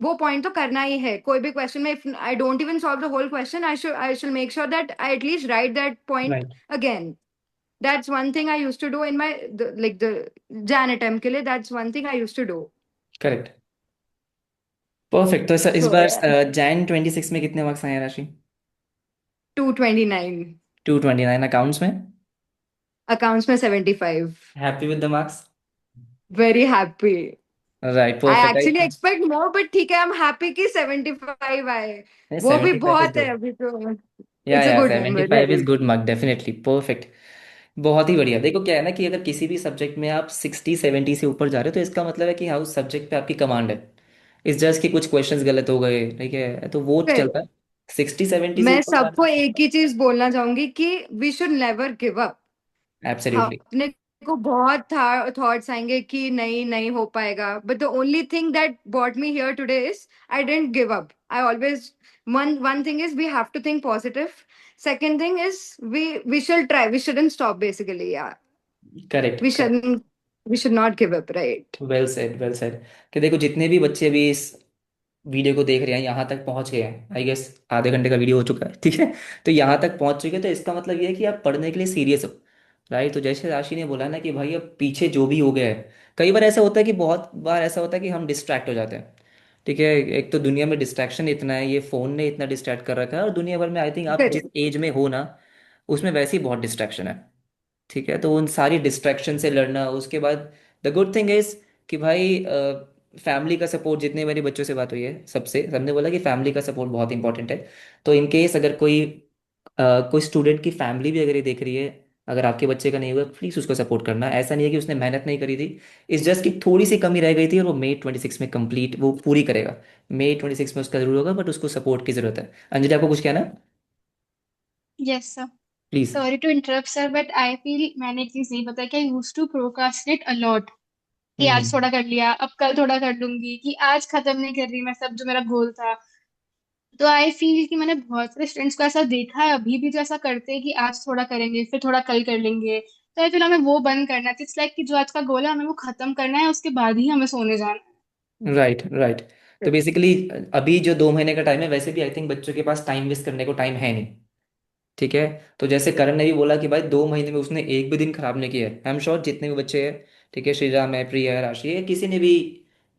[SPEAKER 6] वो पॉइंट तो करना ही है। कोई भी क्वेश्चन में, if I don't even solve the whole question, I should make sure that I at least write that point
[SPEAKER 1] right.
[SPEAKER 6] Again. That's one thing I use to do in my, like the Jan attempt के लिए, that's one thing I use to do.
[SPEAKER 1] Correct. Perfect. तो इस
[SPEAKER 6] सो
[SPEAKER 1] बार Jan 26 में कितने मार्क्स आए हैं राशि?
[SPEAKER 6] 229।
[SPEAKER 1] 229 अकाउंट्स में?
[SPEAKER 6] अकाउंट्स में 75।
[SPEAKER 1] Happy with the marks?
[SPEAKER 6] Very happy.
[SPEAKER 1] Right,
[SPEAKER 6] I
[SPEAKER 1] perfect.
[SPEAKER 6] Actually expect more, but ठीक है, आई एम हैप्पी कि 75 आए।
[SPEAKER 1] आई
[SPEAKER 6] वो भी
[SPEAKER 1] 75 इज
[SPEAKER 6] बहुत है
[SPEAKER 1] गुड।
[SPEAKER 6] अभी तो।
[SPEAKER 1] या
[SPEAKER 6] इट्स अ
[SPEAKER 1] या
[SPEAKER 6] good number,
[SPEAKER 1] 75 is
[SPEAKER 6] right.
[SPEAKER 1] Good mark, definitely perfect. बहुत ही बढ़िया। देखो क्या है ना कि अगर किसी भी सब्जेक्ट में आप 60-70 से ऊपर जा रहे हो तो इसका मतलब है कि हाँ, उस सब्जेक्ट पे आपकी कमांड है। इस जस्ट कि कुछ क्वेश्चंस गलत हो गए, ठीक है, तो वो चलता है। 60-70 से
[SPEAKER 6] मैं
[SPEAKER 1] ऊपर
[SPEAKER 6] सबको
[SPEAKER 1] जाना।
[SPEAKER 6] एक ही चीज बोलना चाहूंगी कि we should never give up.
[SPEAKER 1] Absolutely.
[SPEAKER 6] अपने को बहुत थॉट्स आएंगे कि नहीं नहीं हो पाएगा, but the only thing that brought me here today is I didn't give up. I always, one thing is we have to think positive. Second thing is we should try, we shouldn't stop basically, yeah. we
[SPEAKER 1] correct.
[SPEAKER 6] shouldn't we should not give up, right?
[SPEAKER 1] Well said, well said. कि देखो जितने भी बच्चे अभी इस वीडियो को देख रहे हैं, यहाँ तक पहुँच गए हैं, आई गेस आधे घंटे का वीडियो हो चुका है, ठीक है। तो यहाँ तक पहुँच चुके हैं, तो इसका मतलब ये है कि आप पढ़ने के लिए सीरियस हो। राइट, तो जैसे राशि ने बोला ना कि भाई अब पीछे जो भी हो गया है, कई बार ऐसा होता है कि बहुत बार ऐसा होता है कि हम डिस्ट्रैक्ट हो जाते हैं। ठीक है, एक तो दुनिया में डिस्ट्रैक्शन इतना है, ये फ़ोन ने इतना डिस्ट्रैक्ट कर रखा है, और दुनिया भर में आई थिंक आप जिस
[SPEAKER 6] Correct.
[SPEAKER 1] एज में हो ना, उसमें वैसे ही बहुत डिस्ट्रैक्शन है। ठीक है, तो उन सारी डिस्ट्रैक्शन से लड़ना, उसके बाद द गुड थिंग इज कि भाई फैमिली का सपोर्ट, जितने मेरे बच्चों से बात हुई है सबसे, सबने बोला कि फैमिली का सपोर्ट बहुत इंपॉर्टेंट है। तो इन केस अगर कोई स्टूडेंट की फैमिली भी अगर ये देख रही है, अगर आपके बच्चे का नहीं हुआ, प्लीज़ उसको सपोर्ट करना। ऐसा नहीं है कि उसने मेहनत नहीं करी थी, इस जस्ट कि थोड़ी सी कमी रह गई थी, और वो May 26 में कंप्लीट वो पूरी करेगा। May 26 में उसका जरूर होगा, बट उसको सपोर्ट की जरूरत है। अंजलि, आपको कुछ कहना है?
[SPEAKER 2] Yes sir.
[SPEAKER 1] Please.
[SPEAKER 2] Sorry to interrupt sir, but I feel मैंने एक चीज नहीं पता कि I use to procrastinate a lot. कि आज
[SPEAKER 1] हम्म।
[SPEAKER 2] थोड़ा कर लिया, अब कल थोड़ा कर लूंगी, कि आज खत्म नहीं कर रही मैं सब जो मेरा गोल था। तो आई फील कि मैंने बहुत सारे स्टूडेंट्स को ऐसा देखा है अभी भी, जो ऐसा करते हैं कि आज थोड़ा करेंगे फिर थोड़ा कल कर लेंगे। तो आई फील हमें वो बंद करना चाहिए। इट्स लाइक कि जो आज का गोल है हमें वो खत्म करना है, उसके बाद ही हमें सोने जाना
[SPEAKER 1] राइट, राइट। तो बेसिकली अभी जो 2 महीने का टाइम है, वैसे भी आई थिंक बच्चों के पास टाइम वेस्ट करने को टाइम है नहीं। ठीक है, तो जैसे करण ने भी बोला कि भाई 2 महीने में उसने एक भी दिन खराब नहीं किया है। आई एम श्योर जितने भी बच्चे हैं, ठीक है, श्रीराम है, प्रिया है, राशि है, किसी ने भी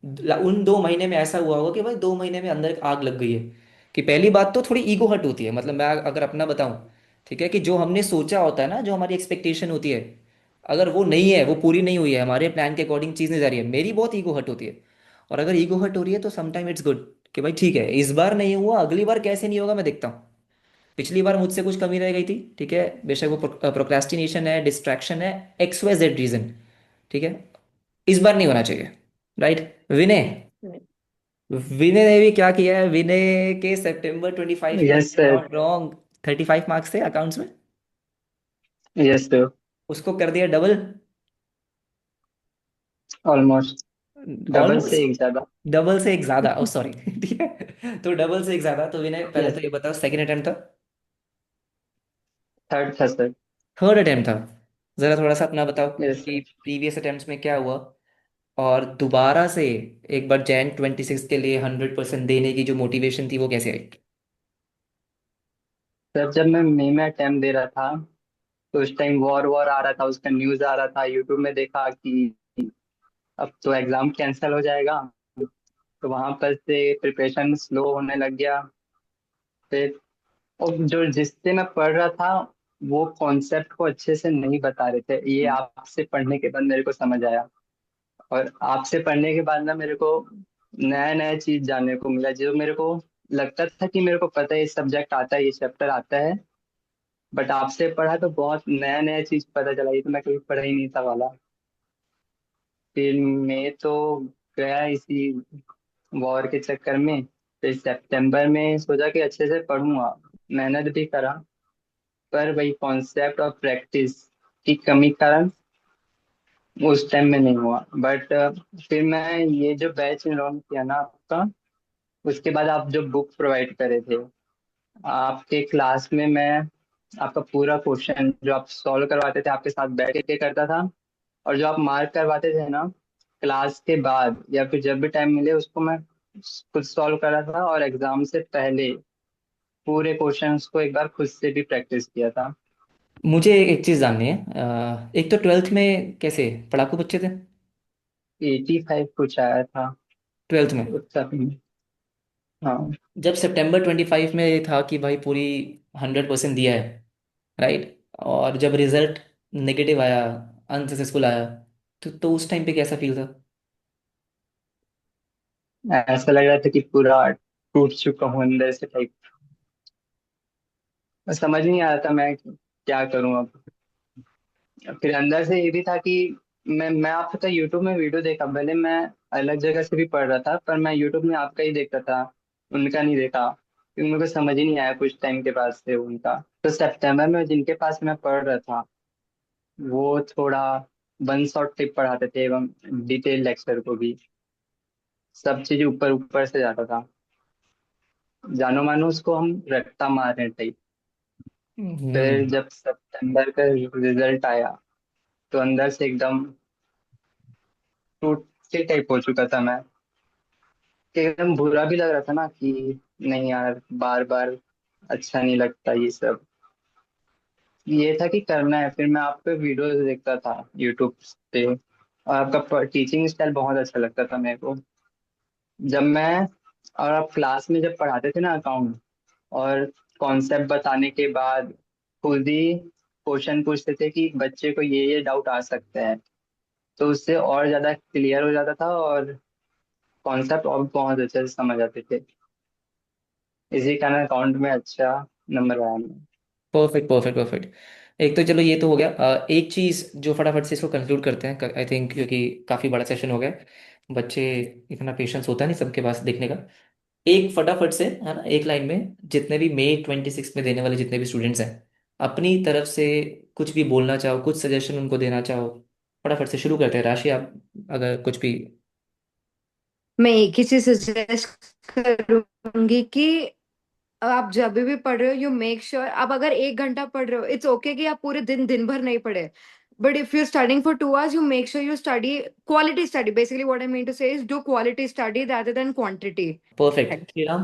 [SPEAKER 1] उन 2 महीने में ऐसा हुआ होगा कि भाई 2 महीने में अंदर आग लग गई है। कि पहली बात तो थोड़ी ईगो हट होती है, मतलब मैं अगर अपना बताऊं, ठीक है, कि जो हमने सोचा होता है ना, जो हमारी एक्सपेक्टेशन होती है, अगर वो नहीं है, वो पूरी नहीं हुई है, हमारे प्लान के अकॉर्डिंग चीज़ नहीं जा रही है, मेरी बहुत ईगो हट होती है। और अगर ईगो हट हो रही है तो समटाइम इट्स गुड कि भाई ठीक है, इस बार नहीं हुआ, अगली बार कैसे नहीं होगा मैं देखता हूँ। पिछली बार मुझसे कुछ कमी रह गई थी, ठीक है, बेशक वो प्रोक्रेस्टिनेशन है, डिस्ट्रैक्शन है, XYZ रीजन, ठीक है, इस बार नहीं होना चाहिए। राइट। विनय,
[SPEAKER 6] है।
[SPEAKER 1] विनय ने भी क्या किया है, विनय के September 25 में,
[SPEAKER 7] yes sir.
[SPEAKER 1] Not wrong, 35 marks थे अकाउंट्स में,
[SPEAKER 7] यस सर।
[SPEAKER 1] उसको कर दिया डबल।
[SPEAKER 7] ऑलमोस्ट डबल से
[SPEAKER 1] ऑलमोस्ट।
[SPEAKER 7] एक ज्यादा।
[SPEAKER 1] डबल से एक ज्यादा, ओ सॉरी ठीक है, तो डबल से एक ज्यादा। तो विनय पहले
[SPEAKER 7] यस
[SPEAKER 1] तो ये
[SPEAKER 7] सर।
[SPEAKER 1] बताओ, सेकंड अटेम्प्ट था?
[SPEAKER 7] थर्ड था सर।
[SPEAKER 1] थर्ड अटेम्प्ट था। जरा थोड़ा सा अपना बताओ
[SPEAKER 7] यस
[SPEAKER 1] कि
[SPEAKER 7] सर।
[SPEAKER 1] प्रीवियस अटेम्प्ट्स में क्या हुआ, और दोबारा से एक बार Jan 26 के लिए 100% देने की जो मोटिवेशन थी वो कैसे आई?
[SPEAKER 7] सर जब मैं मई में अटेम्प्ट दे रहा था तो उस टाइम वॉर वॉर आ रहा था, उसका न्यूज आ रहा था, यूट्यूब में देखा कि अब तो एग्जाम कैंसिल हो जाएगा। तो वहां पर से प्रिपरेशन स्लो होने लग गया। फिर और जो जिससे मैं पढ़ रहा था वो कॉन्सेप्ट को अच्छे से नहीं बता रहे थे, ये आपसे पढ़ने के बाद मेरे को समझ आया। और आपसे पढ़ने के बाद ना मेरे को नया नया चीज जानने को मिला, जो मेरे को लगता था कि मेरे को पता है ये सब्जेक्ट आता है, ये चैप्टर आता है, बट आपसे पढ़ा तो बहुत नया नया चीज पता चला, ये तो मैं कभी पढ़ा ही नहीं था वाला। फिर मैं तो गया इसी वॉर के चक्कर में। फिर सितंबर में सोचा कि अच्छे से पढ़ूंगा, मेहनत भी करा, पर वही कॉन्सेप्ट और प्रैक्टिस की कमी कारण उस टाइम में नहीं हुआ। बट फिर मैं ये जो बैच इनरोल किया ना आपका, उसके बाद आप जो बुक प्रोवाइड करे थे आपके क्लास में, मैं आपका पूरा क्वेश्चन जो आप सॉल्व करवाते थे आपके साथ बैठ के करता था। और जो आप मार्क करवाते थे ना क्लास के बाद या फिर जब भी टाइम मिले, उसको मैं खुद सॉल्व कर रहा था, और एग्जाम से पहले पूरे क्वेश्चंस को एक बार खुद से भी प्रैक्टिस किया था।
[SPEAKER 1] मुझे एक चीज़ जाननी है, एक तो 12th में कैसे पढ़ाकू बच्चे थे?
[SPEAKER 7] 85 कुछ आया था
[SPEAKER 1] 12th में
[SPEAKER 7] उत्तर में। हाँ।
[SPEAKER 1] जब September 25 में था कि भाई पूरी 100% दिया है, राइट, और जब रिजल्ट नेगेटिव आया, अनसक्सेसफुल आया, तो उस टाइम पे कैसा फील था?
[SPEAKER 7] ऐसा लग रहा था कि पूरा टूट चुका हूँ अंदर से टाइप। समझ नहीं आ रहा था मैं क्या करूँ अब। फिर अंदर से ये भी था कि मैं आपको तो यूट्यूब में वीडियो देखा, भले मैं अलग जगह से भी पढ़ रहा था, पर मैं यूट्यूब में आपका ही देखता था, उनका नहीं देखा, क्योंकि मेरे को समझ ही नहीं आया कुछ टाइम के बाद से उनका। तो सितंबर में जिनके पास मैं पढ़ रहा था, वो थोड़ा वन शॉट टिप पढ़ाते थे एवं डिटेल लेक्चर को भी, सब चीज ऊपर ऊपर से जाता था, जानो मानो उसको हम रट्टा मार रहे टाइप। फिर
[SPEAKER 1] हम्म।
[SPEAKER 7] जब सितंबर का रिजल्ट आया, तो अंदर से एकदम टूट के टाइप हो चुका था मैं, कि एकदम बुरा भी लग रहा था ना कि नहीं यार, बार बार अच्छा नहीं लगता ये सब। ये था कि करना है। फिर मैं आपके वीडियोस देखता था यूट्यूब पे, और आपका टीचिंग स्टाइल बहुत अच्छा लगता था मेरे को। जब मैं और आप क्लास में जब पढ़ाते थे ना अकाउंट, और कॉन्सेप्ट बताने के बाद खुद ही क्वेश्चन पूछते थे कि बच्चे को ये डाउट आ सकते हैं, तो उससे और ज्यादा क्लियर हो जाता था, और कॉन्सेप्ट और बहुत अच्छे से समझ आते थे। इसी कारण अकाउंट में अच्छा नंबर आया मेरा।
[SPEAKER 1] Perfect perfect perfect. एक तो चलो ये तो हो गया। एक चीज़ जो फटाफट से इसको कंक्लूड करते हैं आई थिंक, क्योंकि काफ़ी बड़ा सेशन हो गया। बच्चे, इतना पेशेंस होता नहीं सबके पास देखने का। एक फटाफट से है ना, एक लाइन में जितने भी May 26 में देने वाले जितने भी स्टूडेंट्स हैं, अपनी तरफ से कुछ भी बोलना चाहो, कुछ सजेशन उनको देना चाहो, फटाफट से शुरू करते हैं। राशि, आप अगर कुछ भी।
[SPEAKER 6] मैं एक ही चीज सजेस्ट करूंगी कि आप जब भी पढ़ रहे हो यू मेक श्योर, आप अगर 1 घंटा पढ़ रहे हो इट्स ओके कि आप पूरे दिन दिन भर नहीं पढ़े, but if you studying for 2 hours you make sure you study quality study. Basically what I mean to say is do quality study rather than quantity.
[SPEAKER 1] Perfect Shri Ram.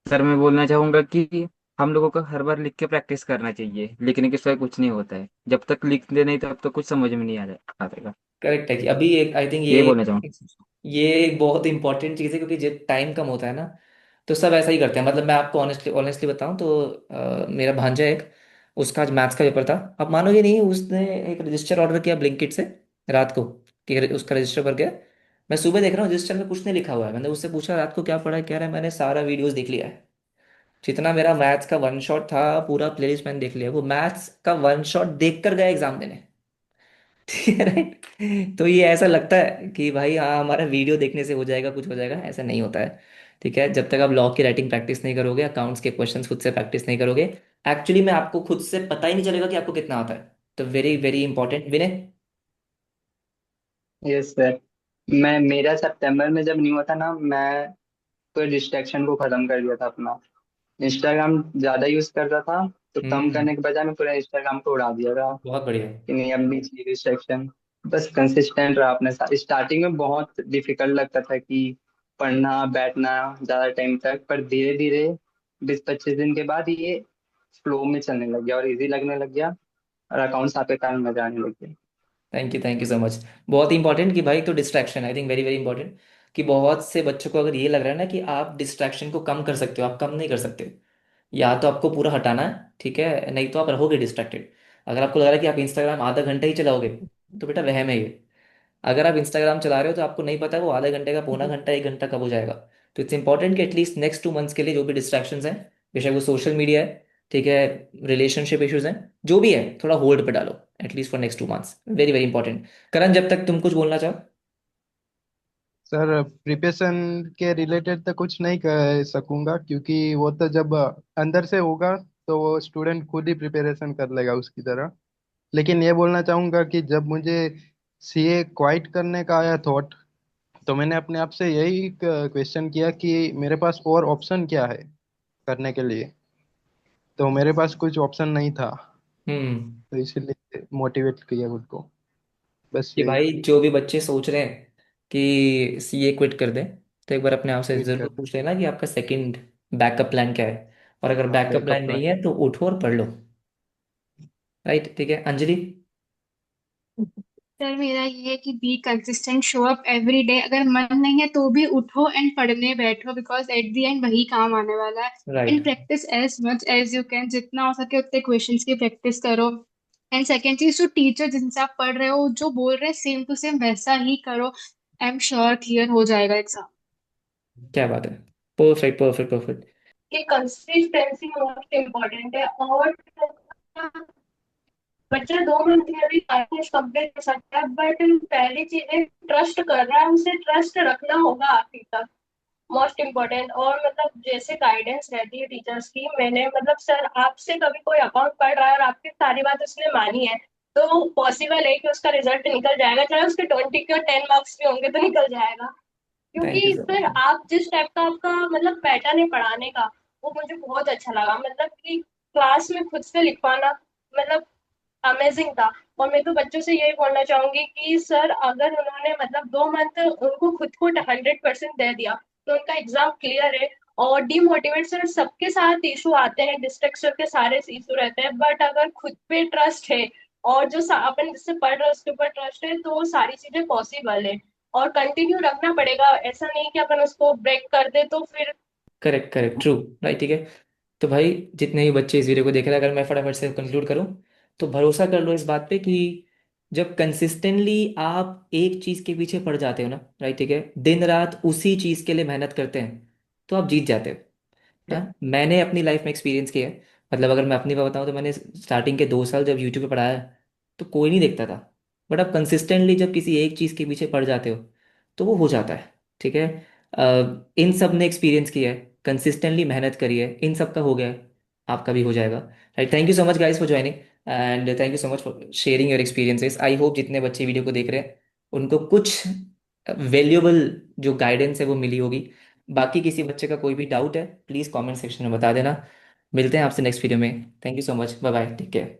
[SPEAKER 4] Sir मैं बोलना चाहूंगा कि हम लोगों को हर बार लिख के प्रैक्टिस करना चाहिए, लिखने के सिवाय कुछ नहीं होता है। जब तक लिखते नहीं तब तक कुछ समझ में नहीं आएगा।
[SPEAKER 1] करेक्ट है कि अभी एक आई थिंक
[SPEAKER 4] ये बोलना चाहूंगा।
[SPEAKER 1] ये एक बहुत इंपॉर्टेंट चीज़ है, क्योंकि जब टाइम कम होता है ना, तो सब ऐसा ही करते हैं। मतलब मैं आपको ऑनेस्टली ऑनेस्टली बताऊं तो मेरा भांजा एक, उसका आज मैथ्स का पेपर था। आप मानोगे नहीं, उसने एक रजिस्टर ऑर्डर किया ब्लिंकिट से रात को, कि उसका रजिस्टर भर गया। मैं सुबह देख रहा हूँ रजिस्टर में कुछ नहीं लिखा हुआ है। मैंने उससे पूछा रात को क्या पढ़ा है, कह रहा है मैंने सारा वीडियोस देख लिया है। जितना मेरा मैथ्स का वन शॉट था पूरा प्लेलिस्ट मैंने देख लिया। वो मैथ्स का वन शॉट देख कर गया एग्जाम देने। ठीक है, राइट। तो ये ऐसा लगता है कि भाई हाँ हमारा वीडियो देखने से हो जाएगा, कुछ हो जाएगा, ऐसा नहीं होता है। ठीक है, जब तक आप लॉ की राइटिंग प्रैक्टिस नहीं करोगे, अकाउंट्स के क्वेश्चंस खुद से प्रैक्टिस नहीं करोगे, एक्चुअली में आपको खुद से पता ही नहीं चलेगा कि आपको कितना आता है। तो very very important Vinay.
[SPEAKER 7] Yes sir. मैं मेरा सितंबर में जब नहीं हुआ था ना, मैं तो डिस्ट्रैक्शन को खत्म कर दिया था अपना। इंस्टाग्राम ज्यादा यूज करता था, तो कम
[SPEAKER 1] हम्म।
[SPEAKER 7] करने के बजाय मैं पूरा इंस्टाग्राम को उड़ा दिया था,
[SPEAKER 1] बहुत बढ़िया।
[SPEAKER 7] कि नहीं अब नहीं चाहिए डिस्ट्रैक्शन। बस कंसिस्टेंट रहा अपने साथ। स्टार्टिंग में बहुत डिफिकल्ट लगता था कि पढ़ना बैठना ज्यादा टाइम तक, पर धीरे धीरे 20-25 दिन के बाद ये फ्लो में चलने लग गया और इजी लगने लग गया, और अकाउंट्स आपके कारण मजा आने लग गया।
[SPEAKER 1] Thank you so much. बहुत ही इंपॉर्टेंट कि भाई, तो distraction I think very very important. कि बहुत से बच्चों को अगर ये लग रहा है ना कि आप डिस्ट्रैक्शन को कम कर सकते हो, आप कम नहीं कर सकते हो। या तो आपको पूरा हटाना है, ठीक है, नहीं तो आप रहोगे डिस्ट्रैक्टेड। अगर आपको लग रहा है कि आप इंस्टाग्राम आधा घंटा ही चलाओगे, तो बेटा वहम है ये। अगर आप इंस्टाग्राम चला रहे हो तो आपको नहीं पता वो आधे घंटे का, पौना घंटा, 1 घंटा कब हो जाएगा। तो इट्स इंपॉर्टेंट कि एटलीस्ट नेक्स्ट 2 मंथ्स के लिए जो भी डिस्ट्रैक्शंस हैं, बेशक वो सोशल मीडिया है, ठीक है, रिलेशनशिप इश्यूज हैं, जो भी है, थोड़ा होल्ड पे डालो at least for next 2 months. Very very important. Karan, जब तक तुम कुछ बोलना चाहो।
[SPEAKER 5] सर प्रिपरेशन के रिलेटेड तो कुछ नहीं कह सकूंगा, क्योंकि वो तो जब अंदर से होगा तो वो स्टूडेंट खुद ही प्रिपरेशन कर लेगा उसकी तरह। लेकिन ये बोलना चाहूंगा कि जब मुझे सीए क्वाइट करने का आया थॉट, तो मैंने अपने आप से यही क्वेश्चन किया कि मेरे पास और ऑप्शन क्या है करने के लिए। तो मेरे पास कुछ ऑप्शन नहीं था,
[SPEAKER 1] हम्म।
[SPEAKER 5] तो इसीलिए मोटिवेट किया खुद को, बस
[SPEAKER 1] कि
[SPEAKER 5] यही।
[SPEAKER 1] भाई जो भी बच्चे सोच रहे हैं कि सीए क्विट कर दें, तो एक बार अपने आप से
[SPEAKER 5] क्विट कर।
[SPEAKER 1] जरूर पूछ लेना कि आपका सेकंड बैकअप प्लान क्या है। और अगर
[SPEAKER 5] हाँ,
[SPEAKER 1] बैकअप
[SPEAKER 5] बैकअप
[SPEAKER 1] प्लान
[SPEAKER 5] प्लान।
[SPEAKER 1] नहीं है तो उठो और पढ़ लो। राइट, ठीक है। अंजलि।
[SPEAKER 2] सर मेरा ये है कि be consistent, show up every day. अगर मन नहीं है तो भी उठो एंड पढ़ने बैठो, बिकॉज एट द एंड वही काम आने वाला है। And
[SPEAKER 1] right.
[SPEAKER 2] Practice as much as you can, जितना हो सके उतने क्वेश्चंस की प्रैक्टिस करो। एंड सेकेंड चीज, जो टीचर जिनसे आप पढ़ रहे हो जो बोल रहे हैं सेम टू सेम वैसा ही करो। आई एम श्योर क्लियर हो जाएगा एग्जाम।
[SPEAKER 1] क्या बात है। Perfect perfect perfect.
[SPEAKER 3] कि कंसिस्टेंसी मोस्ट इम्पोर्टेंट है। और बच्चा 2 मंथ में भी टारगेट कंप्लीट कर सकता है, बट पहली चीज है ट्रस्ट कर रहा है, उसे ट्रस्ट रखना होगा आखिर तक, मोस्ट इम्पोर्टेंट। और मतलब जैसे गाइडेंस रहती है टीचर्स की, मैंने मतलब सर आपसे कभी कोई अकाउंट पढ़ रहा है और आपकी सारी बात उसने मानी है, तो पॉसिबल है कि उसका रिजल्ट निकल जाएगा, चाहे उसके 20 के 10 मार्क्स भी होंगे तो निकल जाएगा।
[SPEAKER 1] थैंक यू
[SPEAKER 3] क्योंकि
[SPEAKER 1] सो
[SPEAKER 3] सर
[SPEAKER 1] मच।
[SPEAKER 3] आप जिस टाइप का आपका मतलब पैटर्न है पढ़ाने का, वो मुझे बहुत अच्छा लगा। मतलब कि क्लास में खुद से लिखवाना, मतलब अमेजिंग था। और मैं तो बच्चों से यही बोलना चाहूंगी कि सर अगर उन्होंने मतलब 2 मंथ उनको खुद को 100% दे दिया तो उनका एग्जाम क्लियर है। और डीमोटिवेट सर सबके साथ इशू आते हैं, डिस्ट्रक्शन के सारे इशू रहते हैं, बट अगर खुद पे ट्रस्ट है और जो अपन जिससे पढ़ रहे हैं उसके ऊपर ट्रस्ट है, तो वो सारी चीजें पॉसिबल है। और कंटिन्यू रखना पड़ेगा, ऐसा नहीं कि अपन उसको ब्रेक कर दे तो फिर।
[SPEAKER 1] Correct correct true. राइट ठीक है। तो भाई जितने भी बच्चे इस वीडियो को देख रहे हैं, अगर मैं फटाफट से कंक्लूड करूं, तो भरोसा कर लो इस बात पे कि जब कंसिस्टेंटली आप एक चीज़ के पीछे पड़ जाते हो ना, राइट ठीक है, दिन रात उसी चीज़ के लिए मेहनत करते हैं, तो आप जीत जाते हो। हाँ, मैंने अपनी लाइफ में एक्सपीरियंस किया है। मतलब अगर मैं अपनी बात बताऊँ तो मैंने स्टार्टिंग के 2 साल जब यूट्यूब पे पढ़ाया तो कोई नहीं देखता था। बट आप कंसिस्टेंटली जब किसी एक चीज़ के पीछे पड़ जाते हो तो वो हो जाता है। ठीक है। इन सब ने एक्सपीरियंस किया है, कंसिस्टेंटली मेहनत करी है, इन सब का हो गया है, आपका भी हो जाएगा। Right. Thank you so much guys for joining, and thank you so much for sharing your experiences. I hope जितने बच्चे वीडियो को देख रहे हैं उनको कुछ वैल्यूएबल जो गाइडेंस है वो मिली होगी। बाकी किसी बच्चे का कोई भी डाउट है प्लीज़ कमेंट सेक्शन में बता देना। मिलते हैं आपसे नेक्स्ट वीडियो में। Thank you so much. Bye bye. Take care.